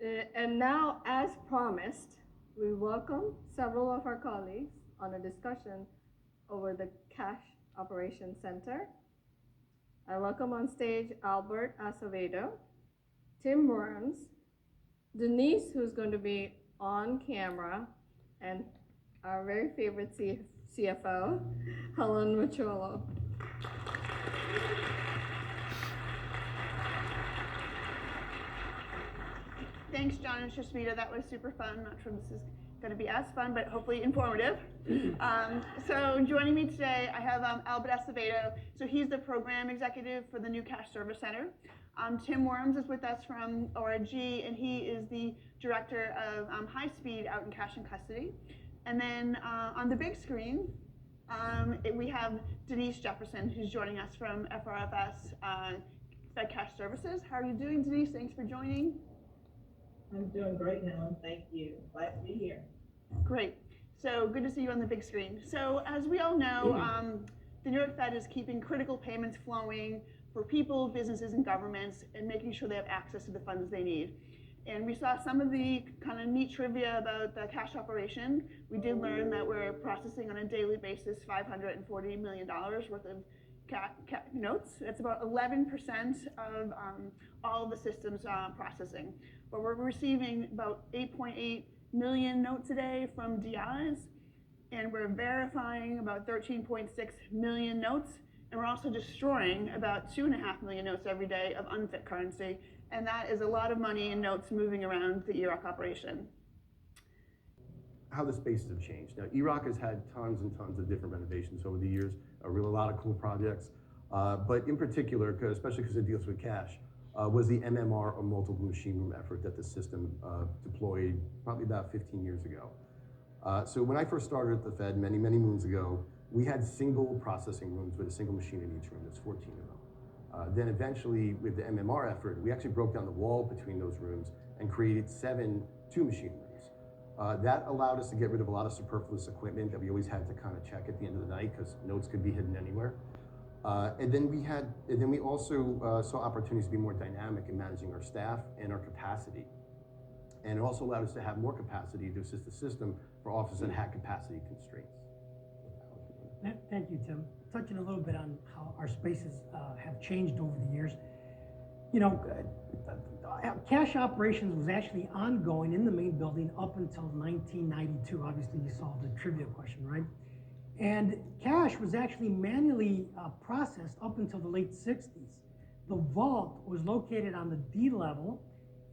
And now, as promised, we welcome several of our colleagues on a discussion over the Cash Operations Center. I welcome on stage Albert Acevedo, Tim Worms, Denise, who's going to be on camera, and our very favorite CFO, Helen Macholo. Thanks, John and Shasmita. That was super fun. Not sure this is going to be as fun, but hopefully informative. So joining me today, I have Albert Acevedo. So he's the program executive for the new Cash Service Center. Tim Worms is with us from ORG, and he is the director of High Speed out in Cash and Custody. And then on the big screen, we have Denise Jefferson, who's joining us from FRFS Fed Cash Services. How are you doing, Denise? Thanks for joining. I'm doing great, Helen. Thank you. Glad to be here. Great. So good to see you on the big screen. So as we all know, the New York Fed is keeping critical payments flowing for people, businesses, and governments, and making sure they have access to the funds they need. And we saw some of the kind of neat trivia about the cash operation. We did learn that we're processing on a daily basis $540 million worth of notes. That's about 11% of all of the systems processing. But we're receiving about 8.8 million notes a day from DIs, and we're verifying about 13.6 million notes, and we're also destroying about 2.5 million notes every day of unfit currency, and that is a lot of money in notes moving around the EROC operation. How the spaces have changed. Now, EROC has had tons and tons of different renovations over the years, a lot of cool projects, but in particular, especially because it deals with cash, was the MMR, or multiple machine room effort that the system deployed probably about 15 years ago. So when I first started at the Fed many moons ago, we had single processing rooms with a single machine in each room. There's 14 of them. Then eventually, with the MMR effort, we actually broke down the wall between those rooms and created 7 two-machine rooms. That allowed us to get rid of a lot of superfluous equipment that we always had to kind of check at the end of the night because notes could be hidden anywhere. And then we also saw opportunities to be more dynamic in managing our staff and our capacity. And it also allowed us to have more capacity to assist the system for offices that had capacity constraints. Thank you, Tim. Touching a little bit on how our spaces have changed over the years. You know, cash operations was actually ongoing in the main building up until 1992. Obviously, you saw the trivia question, right? And cash was actually manually processed up until the late 60s. The vault was located on the D level,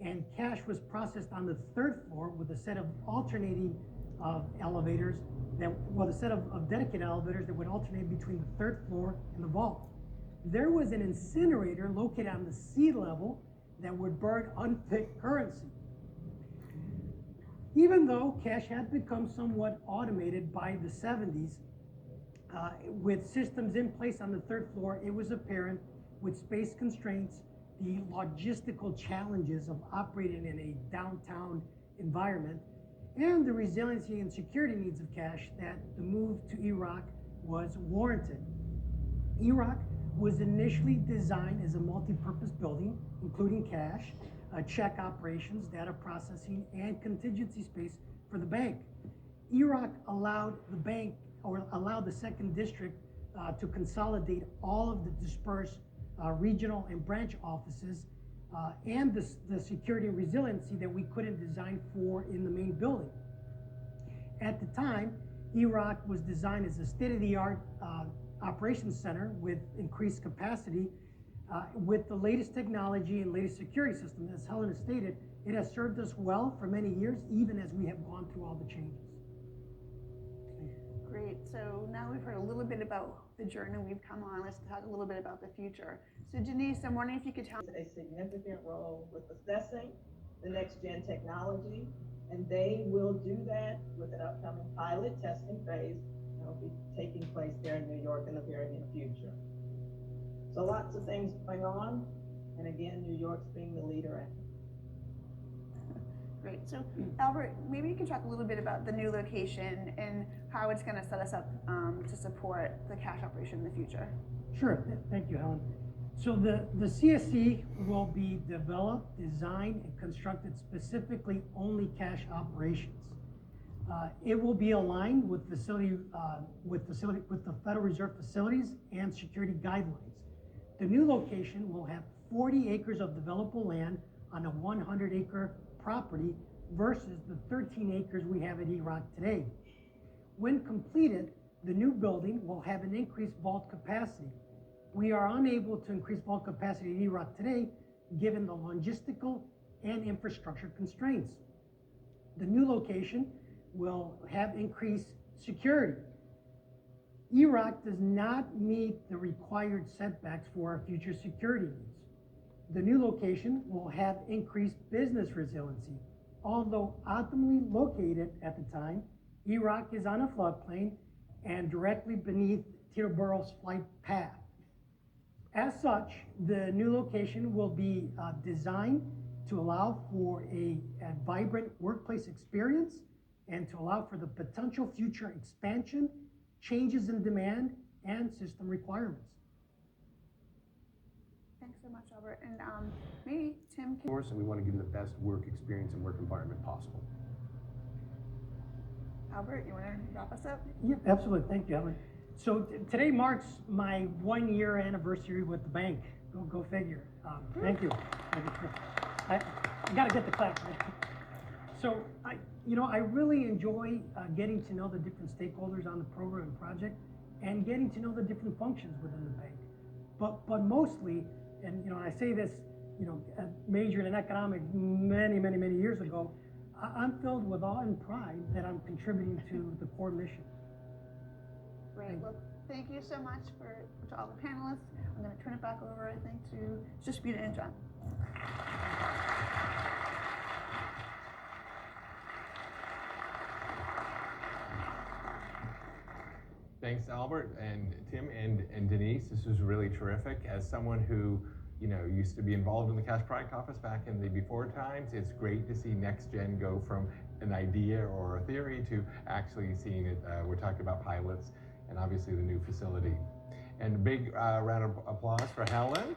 and cash was processed on the 3rd floor with a set of alternating elevators, a set of dedicated elevators that would alternate between the 3rd floor and the vault. There was an incinerator located on the C level that would burn unfit currency. Even though cash had become somewhat automated by the 70s, with systems in place on the 3rd floor, it was apparent with space constraints, the logistical challenges of operating in a downtown environment, and the resiliency and security needs of cash that the move to EROC was warranted. EROC was initially designed as a multi-purpose building, including cash, check operations, data processing, and contingency space for the bank. EROC allowed the bank, or allowed the 2nd District to consolidate all of the dispersed regional and branch offices and the security and resiliency that we couldn't design for in the main building. At the time, EROC was designed as a state-of-the-art operations center with increased capacity. With the latest technology and latest security system, as Helen has stated, it has served us well for many years, even as we have gone through all the changes. Great. So now we've heard a little bit about the journey we've come on. Let's talk a little bit about the future. So Denise, I'm wondering if you could tell us A significant role with assessing the next gen technology, and they will do that with an upcoming pilot testing phase that will be taking place there in New York in the very near future. So lots of things going on, and again, New York's being the leader. Great. So Albert, maybe you can talk a little bit about the new location and how it's going to set us up to support the cash operation in the future. Sure. Thank you, Helen. So the CSE will be developed, designed, and constructed specifically only cash operations. It will be aligned with with the Federal Reserve facilities and security guidelines. The new location will have 40 acres of developable land on a 100-acre property versus the 13 acres we have at E-Rock today. When completed, the new building will have an increased vault capacity. We are unable to increase vault capacity at E-Rock today, given the logistical and infrastructure constraints. The new location will have increased security. E-Rock does not meet the required setbacks for our future security needs. The new location will have increased business resiliency. Although optimally located at the time, E-Rock is on a floodplain and directly beneath Teterborough's flight path. As such, the new location will be designed to allow for a vibrant workplace experience and to allow for the potential future expansion, changes in demand, and system requirements. Thanks so much, Albert. And maybe Tim can. And we want to give them the best work experience and work environment possible. Albert, you want to wrap us up? Yeah, absolutely. Thank you, Ellen. So today marks my 1-year anniversary with the bank. Go figure. Thank you. I got to get the clap. So I really enjoy getting to know the different stakeholders on the program and project, and getting to know the different functions within the bank. But mostly, and I say this, majored in economics many years ago, I'm filled with awe and pride that I'm contributing to the core mission. Great. Well, thank you so much to all the panelists. I'm going to turn it back over, I think, to Sushmita and John. Thanks, Albert and Tim and Denise. This was really terrific. As someone who used to be involved in the Cash Product Office back in the before times, it's great to see NextGen go from an idea or a theory to actually seeing it. We're talking about pilots and obviously the new facility. And a big round of applause for Helen.